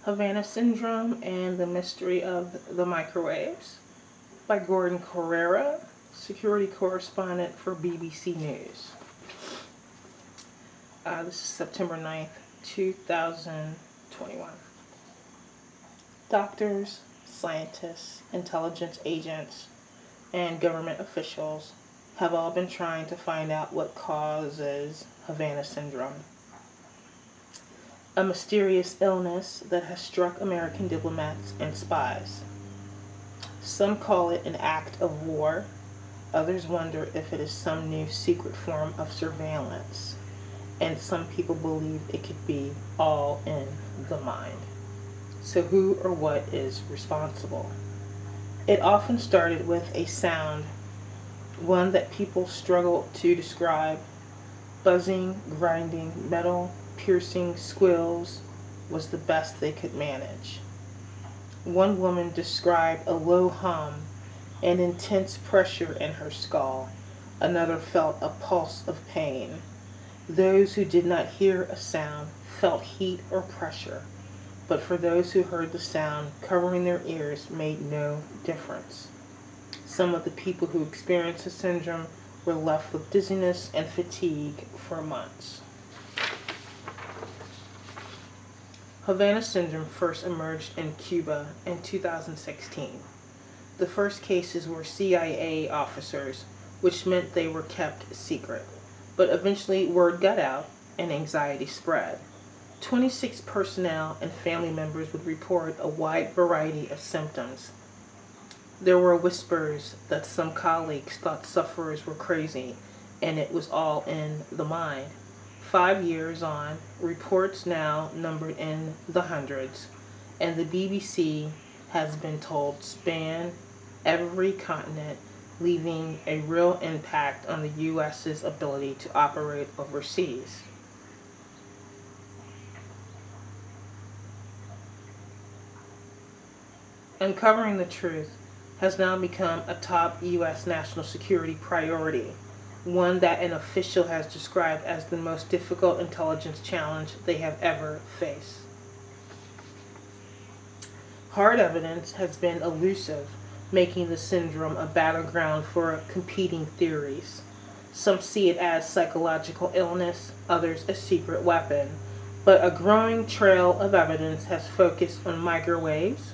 Havana Syndrome and the Mystery of the Microwaves by Gordon Correra, security correspondent for BBC News. This is September 9th, 2021. Doctors, scientists, intelligence agents, and government officials have all been trying to find out what causes Havana Syndrome, a mysterious illness that has struck American diplomats and spies. Some call it an act of war. Others wonder if it is some new secret form of surveillance. And some people believe it could be all in the mind. So who or what is responsible? It often started with a sound, one that people struggle to describe. Buzzing, grinding, metal, piercing squeals was the best they could manage. One woman described a low hum and intense pressure in her skull. Another felt a pulse of pain. Those who did not hear a sound felt heat or pressure, but for those who heard the sound, covering their ears made no difference. Some of the people who experienced the syndrome were left with dizziness and fatigue for months. Havana Syndrome first emerged in Cuba in 2016. The first cases were CIA officers, which meant they were kept secret. But eventually word got out and anxiety spread. 26 personnel and family members would report a wide variety of symptoms. There were whispers that some colleagues thought sufferers were crazy, and it was all in the mind. 5 years on, reports now numbered in the hundreds, and the BBC has been told span every continent, leaving a real impact on the U.S.'s ability to operate overseas. Uncovering the truth has now become a top U.S. national security priority, one that an official has described as the most difficult intelligence challenge they have ever faced. Hard evidence has been elusive, making the syndrome a battleground for competing theories. Some see it as psychological illness, others a secret weapon, but a growing trail of evidence has focused on microwaves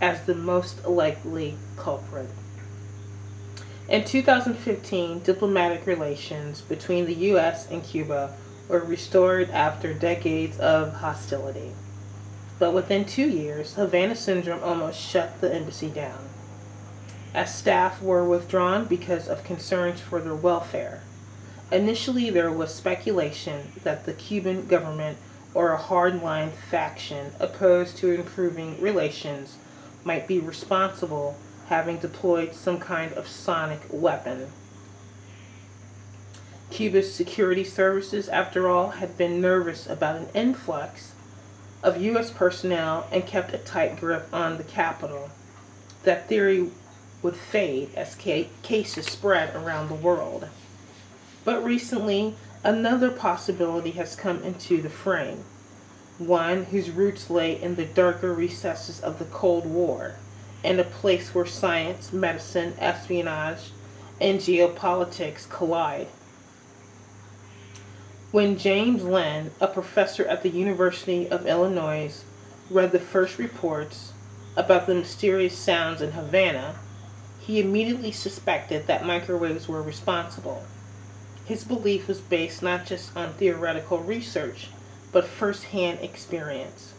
as the most likely culprit. In 2015, diplomatic relations between the U.S. and Cuba were restored after decades of hostility. But within 2 years, Havana Syndrome almost shut the embassy down, as staff were withdrawn because of concerns for their welfare. Initially, there was speculation that the Cuban government or a hardline faction opposed to improving relations might be responsible, having deployed some kind of sonic weapon. Cuba's security services, after all, had been nervous about an influx of U.S. personnel and kept a tight grip on the capital. That theory would fade as cases spread around the world. But recently, another possibility has come into the frame, one whose roots lay in the darker recesses of the Cold War, and a place where science, medicine, espionage, and geopolitics collide. When James Lynn, a professor at the University of Illinois, read the first reports about the mysterious sounds in Havana, he immediately suspected that microwaves were responsible. His belief was based not just on theoretical research, but first-hand experience.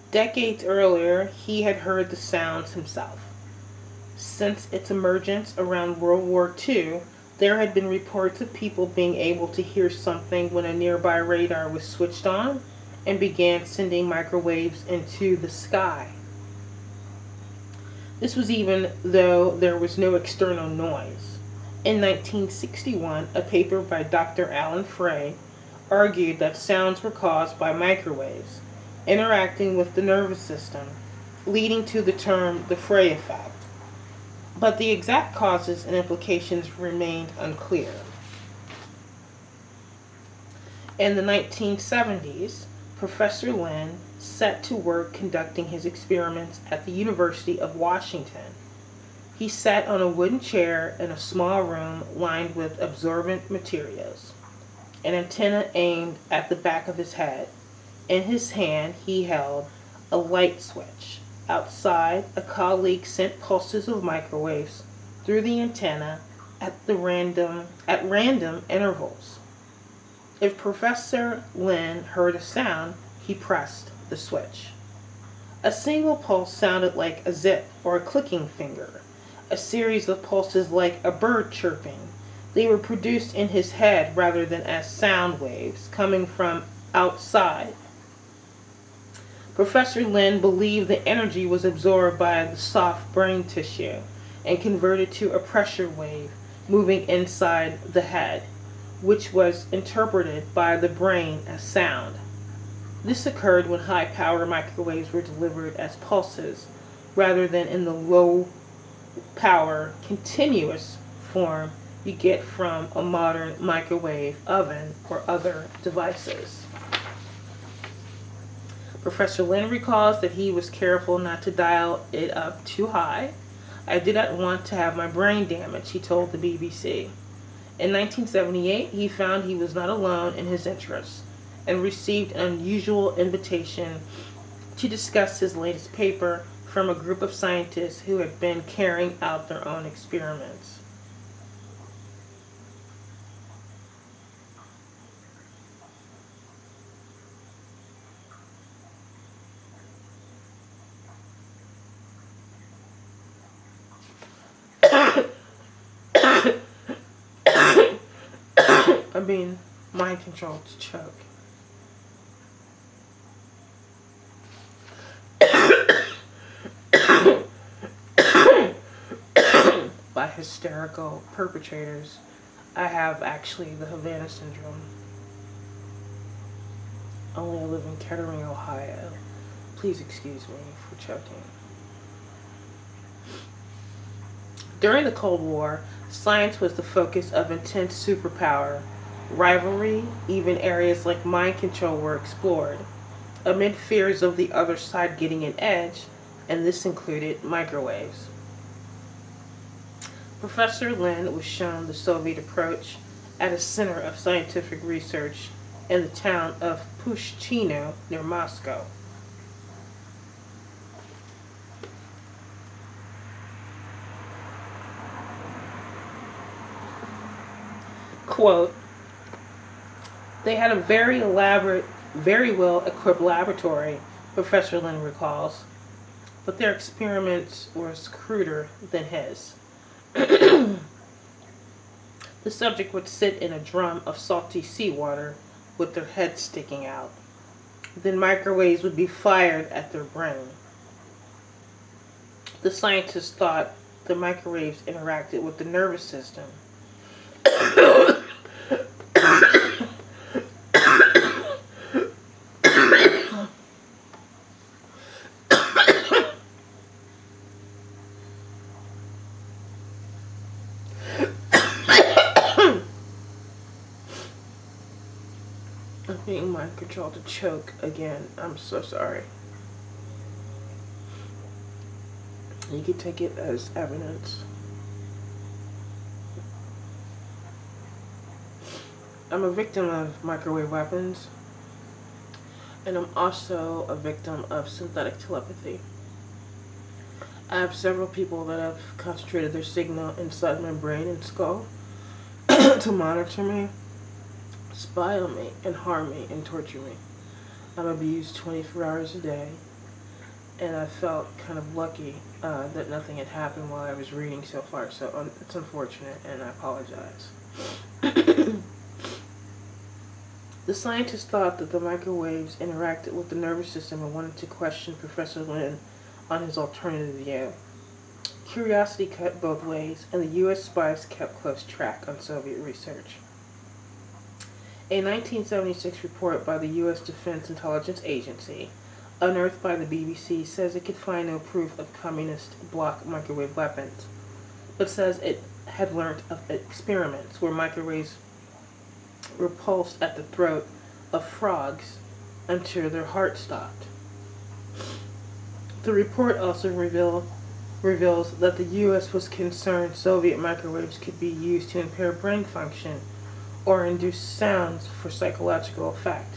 Decades earlier, he had heard the sounds himself. Since its emergence around World War II, there had been reports of people being able to hear something when a nearby radar was switched on and began sending microwaves into the sky. This was even though there was no external noise. In 1961, a paper by Dr. Alan Frey argued that sounds were caused by microwaves interacting with the nervous system, leading to the term the Frey effect. But the exact causes and implications remained unclear. In the 1970s, Professor Lin set to work conducting his experiments at the University of Washington. He sat on a wooden chair in a small room lined with absorbent materials, an antenna aimed at the back of his head. In his hand, he held a light switch. Outside, a colleague sent pulses of microwaves through the antenna at random intervals. If Professor Lin heard a sound, he pressed the switch. A single pulse sounded like a zip or a clicking finger, a series of pulses like a bird chirping. They were produced in his head rather than as sound waves coming from outside. Professor Lin believed the energy was absorbed by the soft brain tissue and converted to a pressure wave moving inside the head, which was interpreted by the brain as sound. This occurred when high-power microwaves were delivered as pulses rather than in the low-power continuous form you get from a modern microwave oven or other devices. Professor Lin recalls that he was careful not to dial it up too high. I did not want to have my brain damaged, he told the BBC. In 1978, he found he was not alone in his interests and received an unusual invitation to discuss his latest paper from a group of scientists who had been carrying out their own experiments. I'm being mind controlled to choke. By hysterical perpetrators. I have actually the Havana syndrome. Only I live in Kettering, Ohio. Please excuse me for choking. During the Cold War, science was the focus of intense superpower rivalry. Even areas like mind control were explored, amid fears of the other side getting an edge, and this included microwaves. Professor Lin was shown the Soviet approach at a center of scientific research in the town of Pushchino near Moscow. Quote, they had a very elaborate, very well equipped laboratory, Professor Lin recalls, but their experiments were cruder than his. The subject would sit in a drum of salty seawater with their heads sticking out. Then microwaves would be fired at their brain. The scientists thought the microwaves interacted with the nervous system. I'm being mind controlled to choke again. I'm so sorry. You can take it as evidence. I'm a victim of microwave weapons, and I'm also a victim of synthetic telepathy. I have several people that have concentrated their signal inside my brain and skull to monitor me, spy on me, and harm me and torture me. I'm abused 24 hours a day, and I felt kind of lucky that nothing had happened while I was reading so far, so it's unfortunate, and I apologize. The scientists thought that the microwaves interacted with the nervous system and wanted to question Professor Lin on his alternative view. Curiosity cut both ways, and the U.S. spies kept close track on Soviet research. A 1976 report by the U.S. Defense Intelligence Agency, unearthed by the BBC, says it could find no proof of communist bloc microwave weapons, but says it had learned of experiments where microwaves were pulsed at the throat of frogs until their heart stopped. The report also reveals that the U.S. was concerned Soviet microwaves could be used to impair brain function or induce sounds for psychological effect.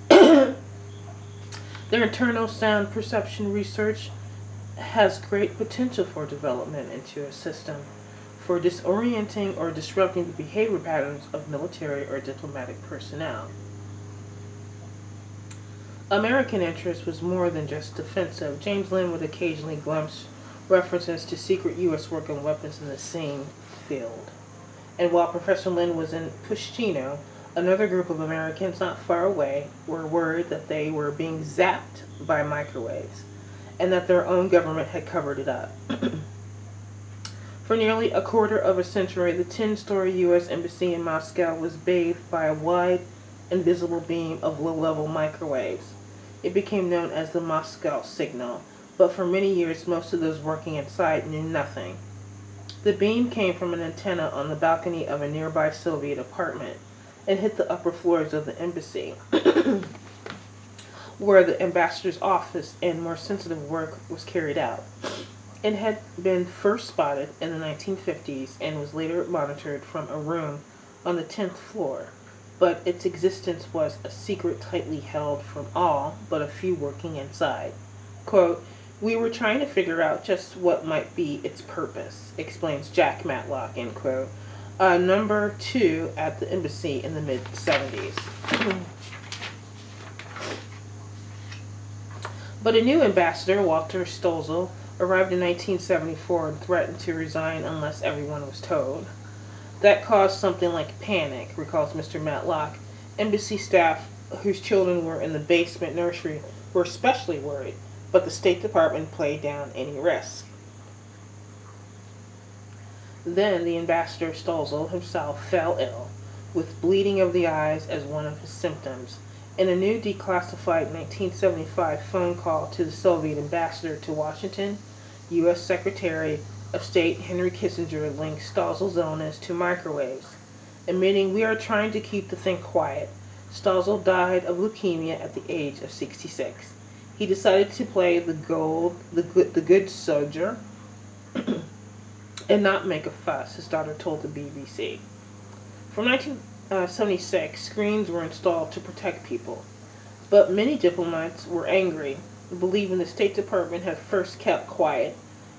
Their internal sound perception research has great potential for development into a system for disorienting or disrupting the behavior patterns of military or diplomatic personnel. American interest was more than just defensive. James Lynn would occasionally glimpse references to secret U.S. work on weapons in the same field. And while Professor Lynn was in Pushchino, another group of Americans not far away were worried that they were being zapped by microwaves and that their own government had covered it up. For nearly a quarter of a century, the 10-story U.S. Embassy in Moscow was bathed by a wide, invisible beam of low-level microwaves. It became known as the Moscow signal, but for many years most of those working inside knew nothing. The beam came from an antenna on the balcony of a nearby Soviet apartment and hit the upper floors of the embassy, where the ambassador's office and more sensitive work was carried out. It had been first spotted in the 1950s and was later monitored from a room on the 10th floor, but its existence was a secret tightly held from all but a few working inside. Quote, "We were trying to figure out just what might be its purpose," explains Jack Matlock, end quote, number 2 at the embassy in the mid-70s. But a new ambassador, Walter Stolzel, arrived in 1974 and threatened to resign unless everyone was told. That caused something like panic, recalls Mr. Matlock. Embassy staff whose children were in the basement nursery were especially worried, but the State Department played down any risk. Then the ambassador Stolzel himself fell ill, with bleeding of the eyes as one of his symptoms. In a new declassified 1975 phone call to the Soviet ambassador to Washington, U.S. Secretary of State Henry Kissinger linked Stolzel's illness to microwaves, admitting, "We are trying to keep the thing quiet." Stolzel died of leukemia at the age of 66. He decided to play the good soldier and not make a fuss, his daughter told the BBC. From 1976, screens were installed to protect people, but many diplomats were angry, believing the State Department had first kept quiet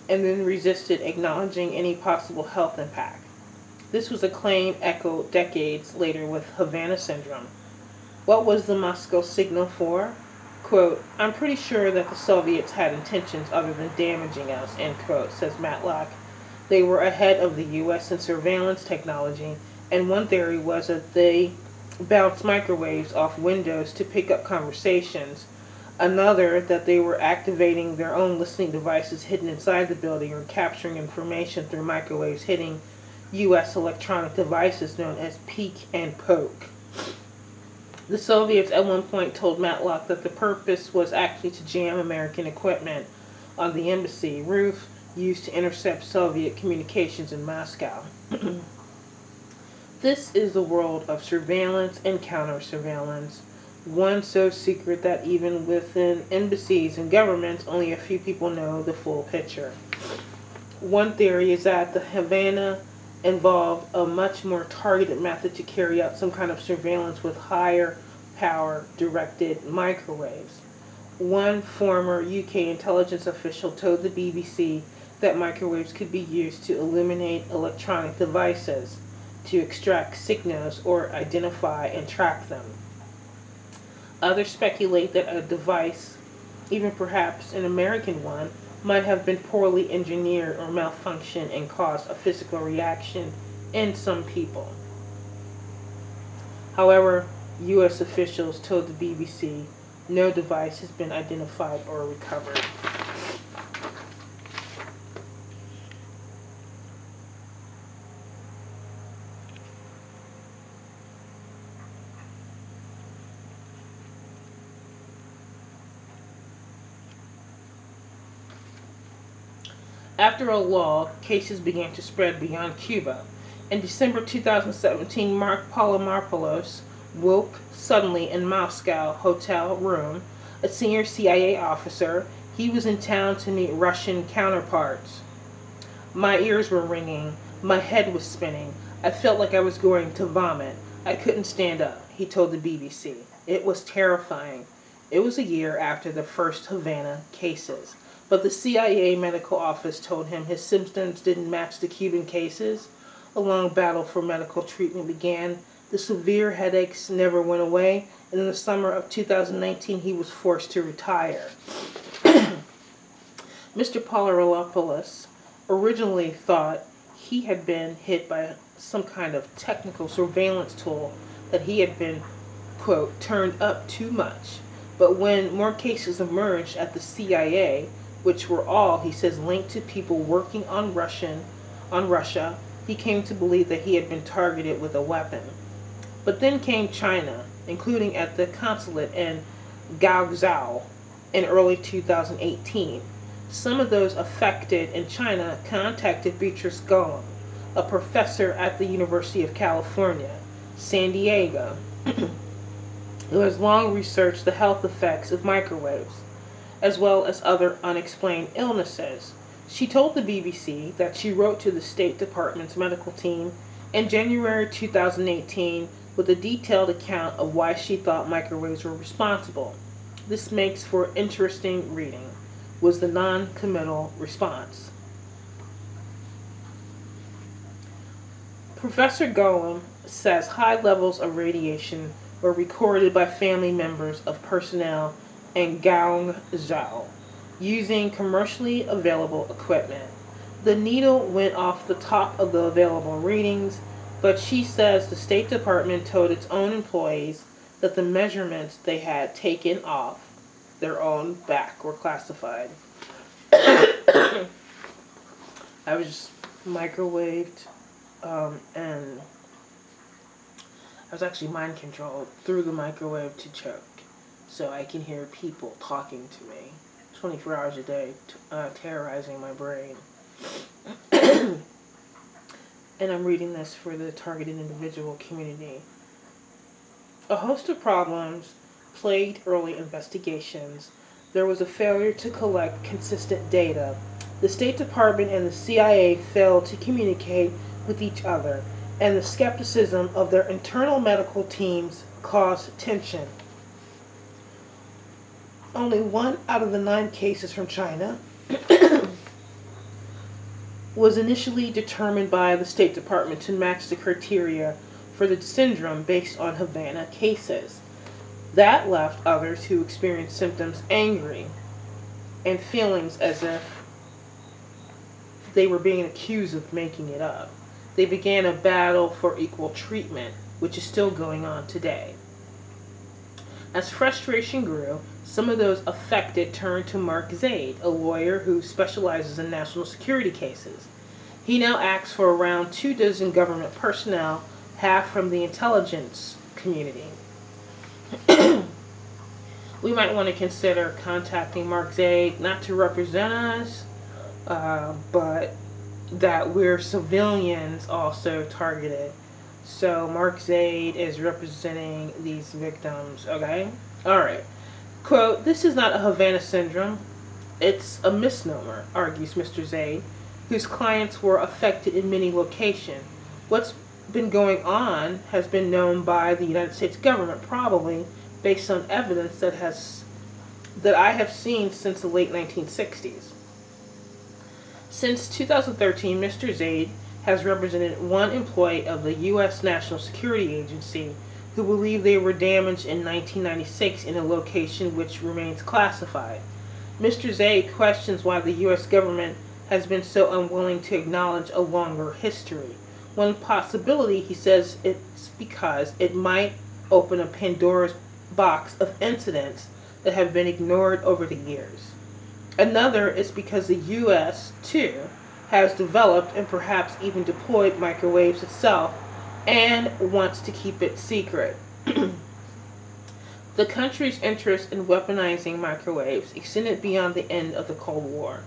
and then resisted acknowledging any possible health impact. This was a claim echoed decades later with Havana syndrome. What was the Moscow signal for? Quote, "I'm pretty sure that the Soviets had intentions other than damaging us," end quote, says Matlock. They were ahead of the U.S. in surveillance technology, and one theory was that they bounced microwaves off windows to pick up conversations. Another, that they were activating their own listening devices hidden inside the building or capturing information through microwaves hitting U.S. electronic devices known as peek and poke. The Soviets at one point told Matlock that the purpose was actually to jam American equipment on the embassy roof used to intercept Soviet communications in Moscow. This is the world of surveillance and counter-surveillance, one so secret that even within embassies and governments, only a few people know the full picture. One theory is that the Havana involved a much more targeted method to carry out some kind of surveillance with higher power directed microwaves. One former UK intelligence official told the BBC that microwaves could be used to illuminate electronic devices, to extract signals or identify and track them. Others speculate that a device, even perhaps an American one, might have been poorly engineered or malfunctioned and caused a physical reaction in some people. However, U.S. officials told the BBC no device has been identified or recovered. After a lull, cases began to spread beyond Cuba. In December 2017, Mark Polymarpoulos woke suddenly in Moscow hotel room. A senior CIA officer He was in town to meet Russian counterparts. My ears were ringing. My head was spinning. I felt like I was going to vomit. I couldn't stand up, he told the BBC. It was terrifying. It was a year after the first Havana cases. But the CIA medical office told him his symptoms didn't match the Cuban cases. A long battle for medical treatment began. The severe headaches never went away, and in the summer of 2019 he was forced to retire. Mr. Polaropoulos originally thought he had been hit by some kind of technical surveillance tool, that he had been, quote, turned up too much. But when more cases emerged at the CIA, which were all, he says, linked to people working on Russia, he came to believe that he had been targeted with a weapon. But then came China, including at the consulate in Guangzhou in early 2018. Some of those affected in China contacted Beatrice Golem, a professor at the University of California, San Diego, who has long researched the health effects of microwaves, as well as other unexplained illnesses. She told the BBC that she wrote to the State Department's medical team in January 2018 with a detailed account of why she thought microwaves were responsible. This makes for interesting reading, was the non-committal response. Professor Golem says high levels of radiation were recorded by family members of personnel in Guangzhou using commercially available equipment. The needle went off the top of the available readings, but she says the State Department told its own employees that the measurements they had taken off their own back were classified. I was just microwaved, and I was actually mind controlled through the microwave to choke, so I can hear people talking to me 24 hours a day, terrorizing my brain. And I'm reading this for the targeted individual community. A host of problems plagued early investigations. There was a failure to collect consistent data. The State Department and the CIA failed to communicate with each other, and the skepticism of their internal medical teams caused tension. Only 1 out of the 9 cases from China was initially determined by the State Department to match the criteria for the syndrome based on Havana cases. That left others who experienced symptoms angry and feelings as if they were being accused of making it up. They began a battle for equal treatment, which is still going on today. As frustration grew, some of those affected turned to Mark Zaid, a lawyer who specializes in national security cases. He now acts for around 24 government personnel, half from the intelligence community. We might want to consider contacting Mark Zaid, not to represent us, but that we're civilians also targeted. So Mark Zaid is representing these victims, okay? Alright. Quote, "This is not a Havana syndrome. It's a misnomer," argues Mr. Zaid, whose clients were affected in many locations. What's been going on has been known by the United States government, probably based on evidence that I have seen since the late 1960s. Since 2013, Mr. Zaid has represented one employee of the U.S. National Security Agency who believed they were damaged in 1996 in a location which remains classified. Mr. Zaid questions why the U.S. government has been so unwilling to acknowledge a longer history. One possibility, he says, it's because it might open a Pandora's box of incidents that have been ignored over the years. Another is because the U.S., too, has developed and perhaps even deployed microwaves itself and wants to keep it secret. The country's interest in weaponizing microwaves extended beyond the end of the Cold War.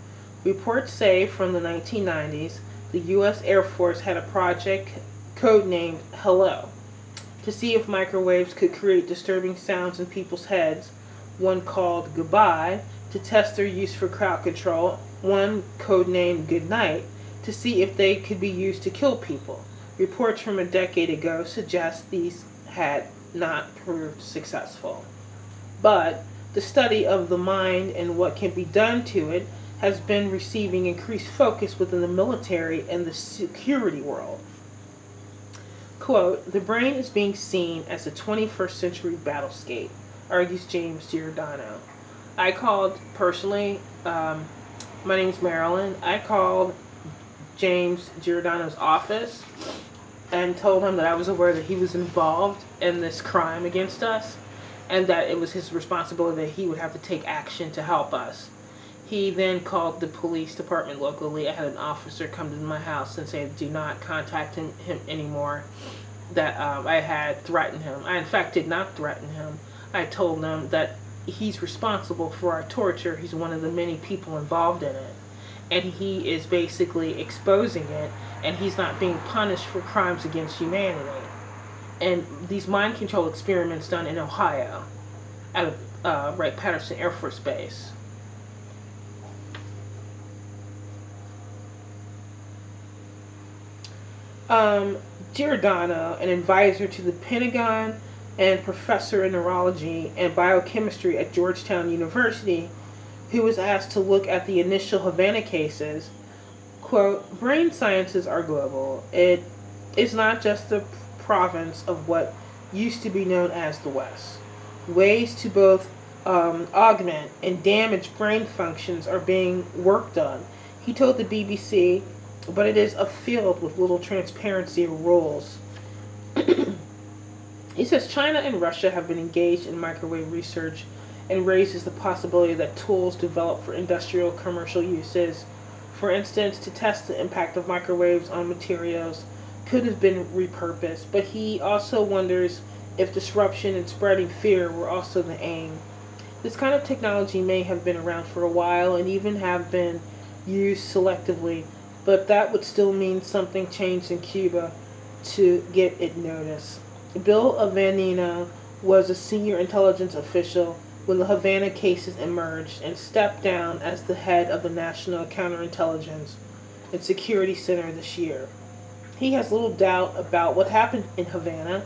Reports say from the 1990s, the U.S. Air Force had a project codenamed Hello to see if microwaves could create disturbing sounds in people's heads, one called Goodbye, to test their use for crowd control, one codenamed Goodnight, to see if they could be used to kill people. Reports from a decade ago suggest these had not proved successful. But the study of the mind and what can be done to it has been receiving increased focus within the military and the security world. Quote, the brain is being seen as a 21st century battlescape, argues James Giordano. I called personally, my name is Marilyn. I called James Giordano's office and told him that I was aware that he was involved in this crime against us and that it was his responsibility that he would have to take action to help us. He then called the police department locally. I had an officer come to my house and say, do not contact him anymore, that I had threatened him. I, in fact, did not threaten him. I told him that he's responsible for our torture. He's one of the many people involved in it. And he is basically exposing it, and he's not being punished for crimes against humanity. And these mind control experiments done in Ohio, out of Wright-Patterson Air Force Base. Giordano, an advisor to the Pentagon and professor in neurology and biochemistry at Georgetown University, who was asked to look at the initial Havana cases, quote, brain sciences are global. It is not just the province of what used to be known as the West. Ways to both augment and damage brain functions are being worked on, he told the BBC, but it is a field with little transparency or rules. He says China and Russia have been engaged in microwave research and raises the possibility that tools developed for industrial commercial uses, for instance, to test the impact of microwaves on materials, could have been repurposed. But he also wonders if disruption and spreading fear were also the aim. This kind of technology may have been around for a while and even have been used selectively, but that would still mean something changed in Cuba to get it noticed. Bill Avenino was a senior intelligence official when the Havana cases emerged and stepped down as the head of the National Counterintelligence and Security Center this year. He has little doubt about what happened in Havana.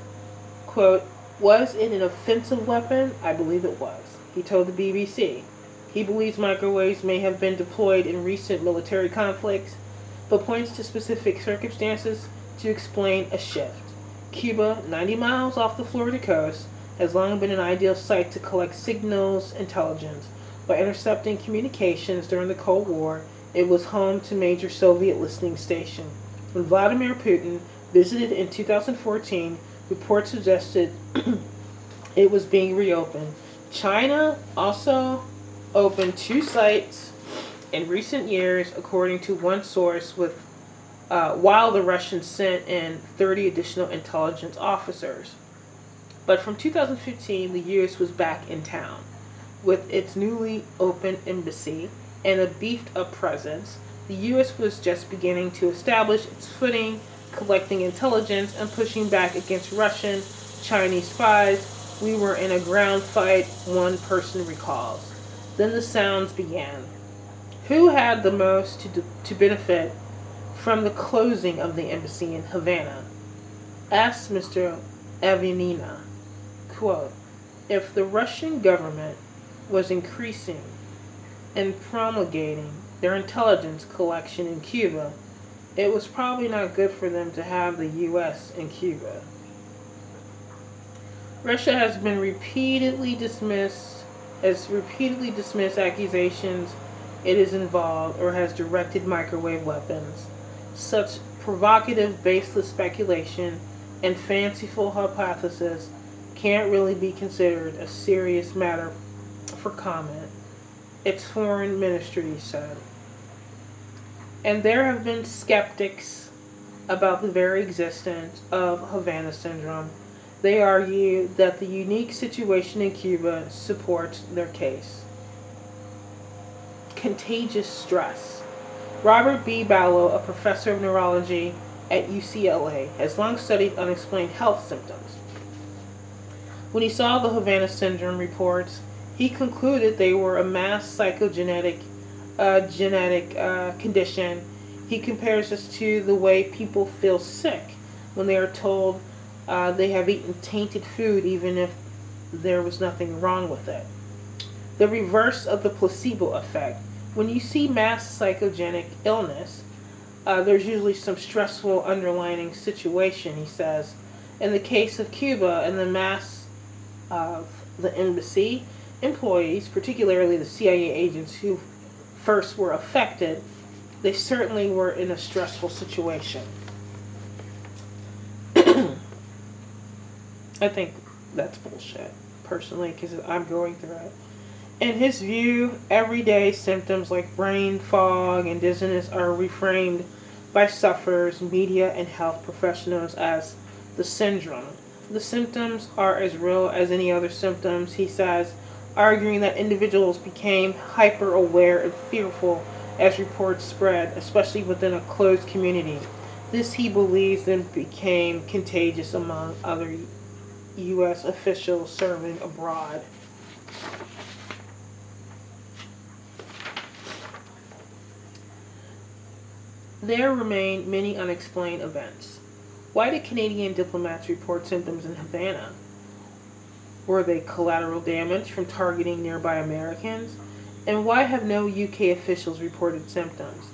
Quote, was it an offensive weapon? I believe it was, he told the BBC. He believes microwaves may have been deployed in recent military conflicts, but points to specific circumstances to explain a shift. Cuba, 90 miles off the Florida coast, has long been an ideal site to collect signals intelligence. By intercepting communications during the Cold War, it was home to major Soviet listening stations. When Vladimir Putin visited in 2014, reports suggested it was being reopened. China also opened 2 sites in recent years, according to one source, with while the Russians sent in 30 additional intelligence officers. But from 2015, the U.S. was back in town with its newly opened embassy and a beefed-up presence. The U.S. was just beginning to establish its footing, collecting intelligence and pushing back against Russian, Chinese spies. We were in a ground fight, one person recalls. Then the sounds began. Who had the most to benefit from the closing of the embassy in Havana? Asked Mr. Avenina. Quote, if the Russian government was increasing and promulgating their intelligence collection in Cuba, it was probably not good for them to have the U.S. in Cuba. Russia has repeatedly dismissed accusations it is involved or has directed microwave weapons. Such provocative, baseless speculation and fanciful hypothesis can't really be considered a serious matter for comment, its foreign ministry said. And there have been skeptics about the very existence of Havana syndrome. They argue that the unique situation in Cuba supports their case. Contagious stress. Robert B. Ballo, a professor of neurology at UCLA, has long studied unexplained health symptoms. When he saw the Havana syndrome reports, He concluded they were a mass psychogenetic genetic condition. He compares this to the way people feel sick when they are told they have eaten tainted food even if there was nothing wrong with it. The reverse of the placebo effect. When you see mass psychogenic illness, there's usually some stressful underlying situation, he says. In the case of Cuba and the mass of the embassy employees, particularly the CIA agents who first were affected, they certainly were in a stressful situation. I think that's bullshit, personally, because I'm going through it. In his view, everyday symptoms like brain fog and dizziness are reframed by sufferers, media, and health professionals as the syndrome. The symptoms are as real as any other symptoms, he says, arguing that individuals became hyper-aware and fearful as reports spread, especially within a closed community. This, he believes, then became contagious among other U.S. officials serving abroad. There remain many unexplained events. Why did Canadian diplomats report symptoms in Havana? Were they collateral damage from targeting nearby Americans? And why have no UK officials reported symptoms?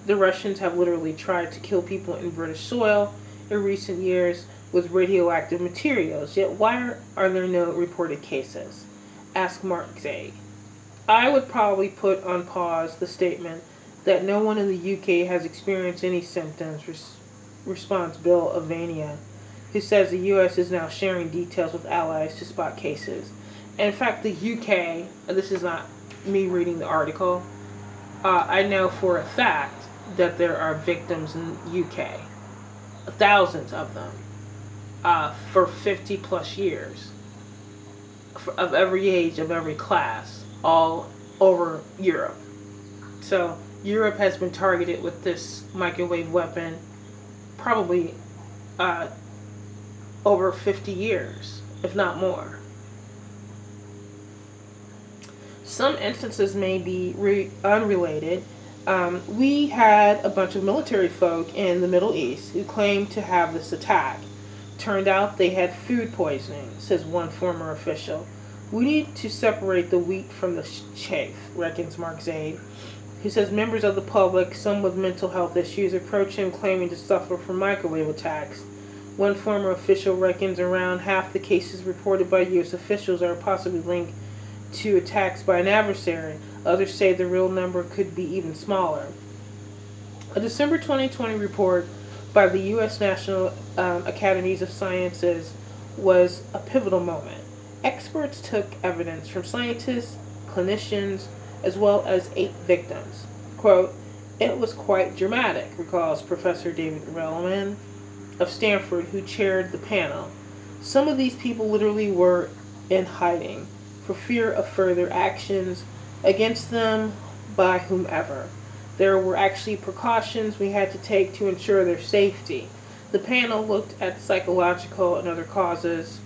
The Russians have literally tried to kill people in British soil in recent years with radioactive materials, yet why are there no reported cases? Asked Mark Zaid. I would probably put on pause the statement that no one in the UK has experienced any symptoms, responds Bill Avania, who says the US is now sharing details with allies to spot cases. And in fact, the UK, and this is not me reading the article, I know for a fact that there are victims in the UK, thousands of them, for 50 plus years, of every age, of every class, all over Europe. So Europe has been targeted with this microwave weapon probably over 50 years, if not more. Some instances may be unrelated. We had a bunch of military folk in the Middle East who claimed to have this attack. Turned out they had food poisoning, says one former official. We need to separate the wheat from the chaff, reckons Mark Zaid, who says members of the public, some with mental health issues, approach him claiming to suffer from microwave attacks. One former official reckons around half the cases reported by U.S. officials are possibly linked to attacks by an adversary. Others say the real number could be even smaller. A December 2020 report by the U.S. National Academies of Sciences was a pivotal moment. Experts took evidence from scientists, clinicians, as well as 8 victims. Quote, "It was quite dramatic," recalls Professor David Relman of Stanford, who chaired the panel. Some of these people literally were in hiding for fear of further actions against them by whomever. There were actually precautions we had to take to ensure their safety. The panel looked at psychological and other causes,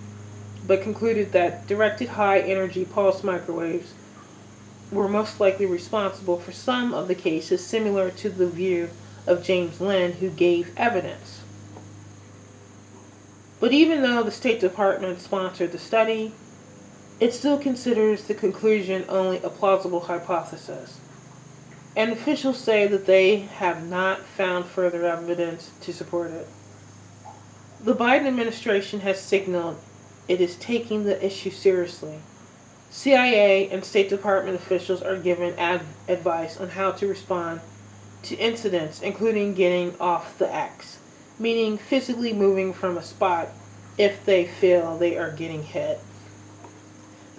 but concluded that directed high-energy pulse microwaves were most likely responsible for some of the cases, similar to the view of James Lynn, who gave evidence. But even though the State Department sponsored the study, it still considers the conclusion only a plausible hypothesis. And officials say that they have not found further evidence to support it. The Biden administration has signaled it is taking the issue seriously. CIA and State Department officials are given advice on how to respond to incidents, including getting off the X, meaning physically moving from a spot if they feel they are getting hit.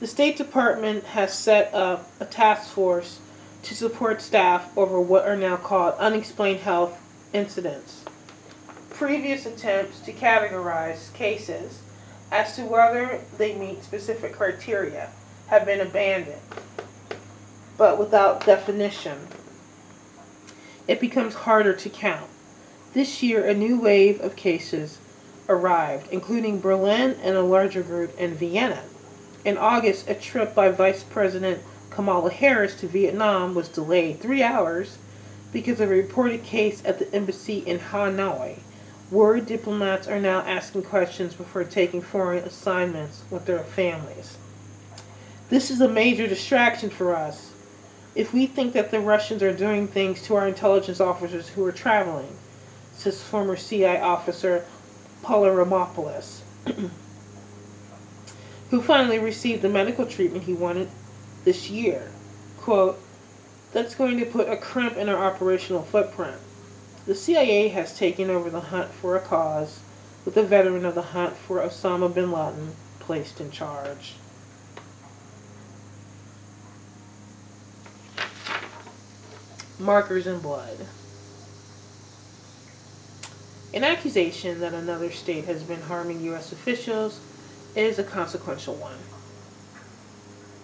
The State Department has set up a task force to support staff over what are now called unexplained health incidents. Previous attempts to categorize cases as to whether they meet specific criteria have been abandoned, but without definition, it becomes harder to count. This year, a new wave of cases arrived, including Berlin and a larger group in Vienna. In August, a trip by Vice President Kamala Harris to Vietnam was delayed 3 hours because of a reported case at the embassy in Hanoi. Worried diplomats are now asking questions before taking foreign assignments with their families. This is a major distraction for us. If we think that the Russians are doing things to our intelligence officers who are traveling, says former CIA officer Polyramopoulos, who finally received the medical treatment he wanted this year. Quote, that's going to put a crimp in our operational footprint. The CIA has taken over the hunt for a cause, with a veteran of the hunt for Osama bin Laden placed in charge. Markers in blood. An accusation that another state has been harming U.S. officials is a consequential one.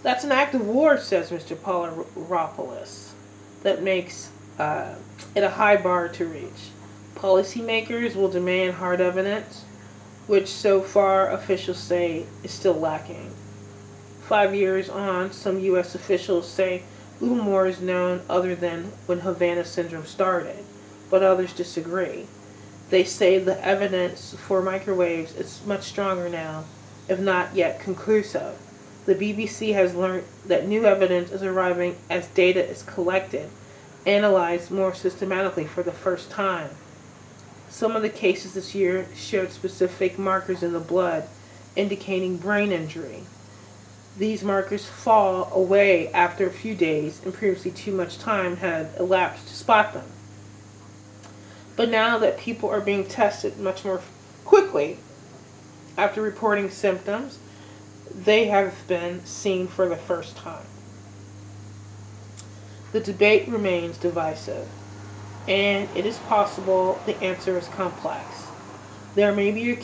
That's an act of war, says Mr. Polyropoulos, that makes it a high bar to reach. Policymakers will demand hard evidence, which so far officials say is still lacking. 5 years on, some U.S. officials say little more is known other than when Havana syndrome started, but others disagree. They say the evidence for microwaves is much stronger now, if not yet conclusive. The BBC has learned that new evidence is arriving as data is collected, analyzed more systematically for the first time. Some of the cases this year showed specific markers in the blood, indicating brain injury. These markers fall away after a few days, and previously too much time had elapsed to spot them. But now that people are being tested much more quickly after reporting symptoms, they have been seen for the first time. The debate remains divisive, and it is possible the answer is complex. There may be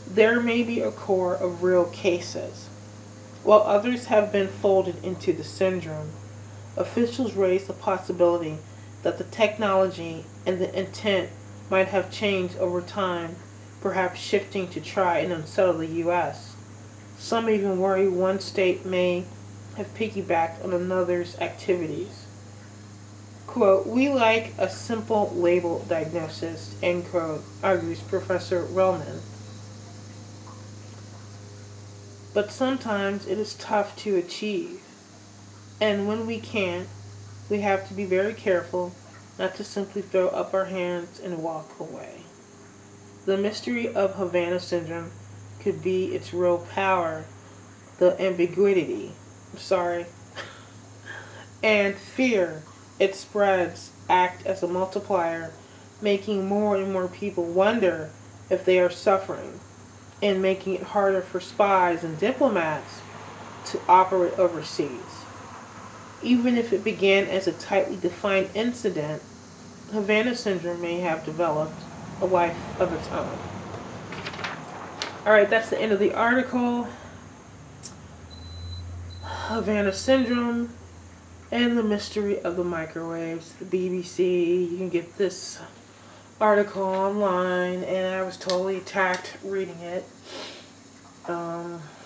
There may be a core of real cases. While others have been folded into the syndrome, officials raise the possibility that the technology and the intent might have changed over time, perhaps shifting to try and unsettle the U.S. Some even worry one state may have piggybacked on another's activities. Quote, we like a simple label diagnosis, end quote, argues Professor Relman. But sometimes it is tough to achieve. And when we can't, we have to be very careful not to simply throw up our hands and walk away. The mystery of Havana syndrome could be its real power, the ambiguity, and fear it spreads act as a multiplier, making more and more people wonder if they are suffering, and making it harder for spies and diplomats to operate overseas. Even if it began as a tightly defined incident, Havana syndrome may have developed a life of its own. Alright, that's the end of the article. Havana syndrome and the mystery of the microwaves. The BBC. You can get this article online, and I was totally attacked reading it.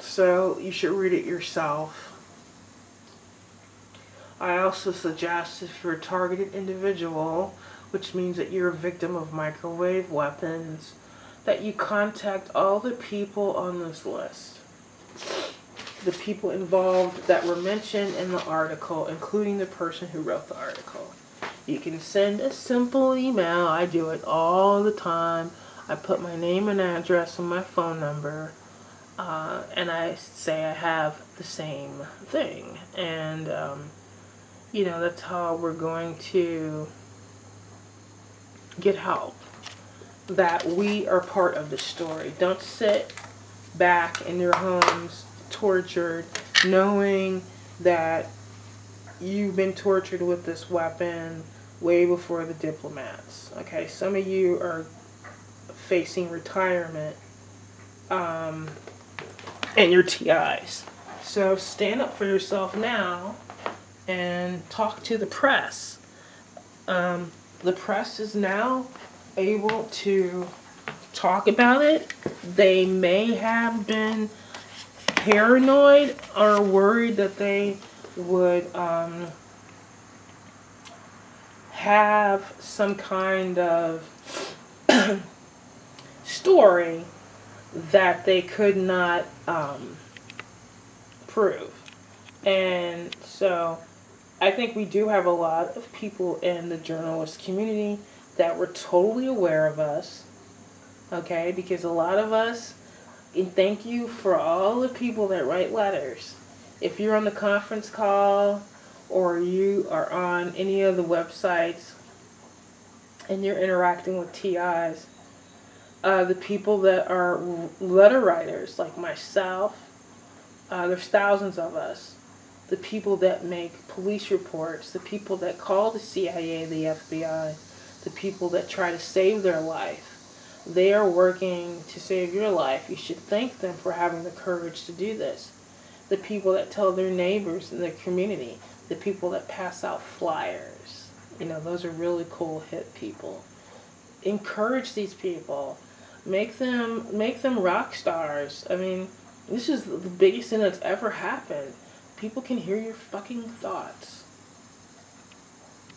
So you should read it yourself. I also suggest if you're a targeted individual, which means that you're a victim of microwave weapons, that you contact all the people on this list. The people involved that were mentioned in the article, including the person who wrote the article. You can send a simple email. I do it all the time. I put my name and address and my phone number, and I say I have the same thing. And, that's how we're going to get help. That we are part of the story. Don't sit back in your homes tortured, knowing that you've been tortured with this weapon way before the diplomats. Okay, some of you are facing retirement and your TIs. So stand up for yourself now and talk to the press. The press is now able to talk about it. They may have been paranoid or worried that they would have some kind of story that they could not prove. And so I think we do have a lot of people in the journalist community that were totally aware of us, okay? Because a lot of us, and thank you for all the people that write letters. If you're on the conference call or you are on any of the websites and you're interacting with TIs, the people that are letter writers like myself, there's thousands of us. The people that make police reports, the people that call the CIA, the FBI, the people that try to save their life. They are working to save your life. You should thank them for having the courage to do this. The people that tell their neighbors in their community, the people that pass out flyers. You know, those are really cool, hip people. Encourage these people. Make them rock stars. I mean, this is the biggest thing that's ever happened. People can hear your fucking thoughts.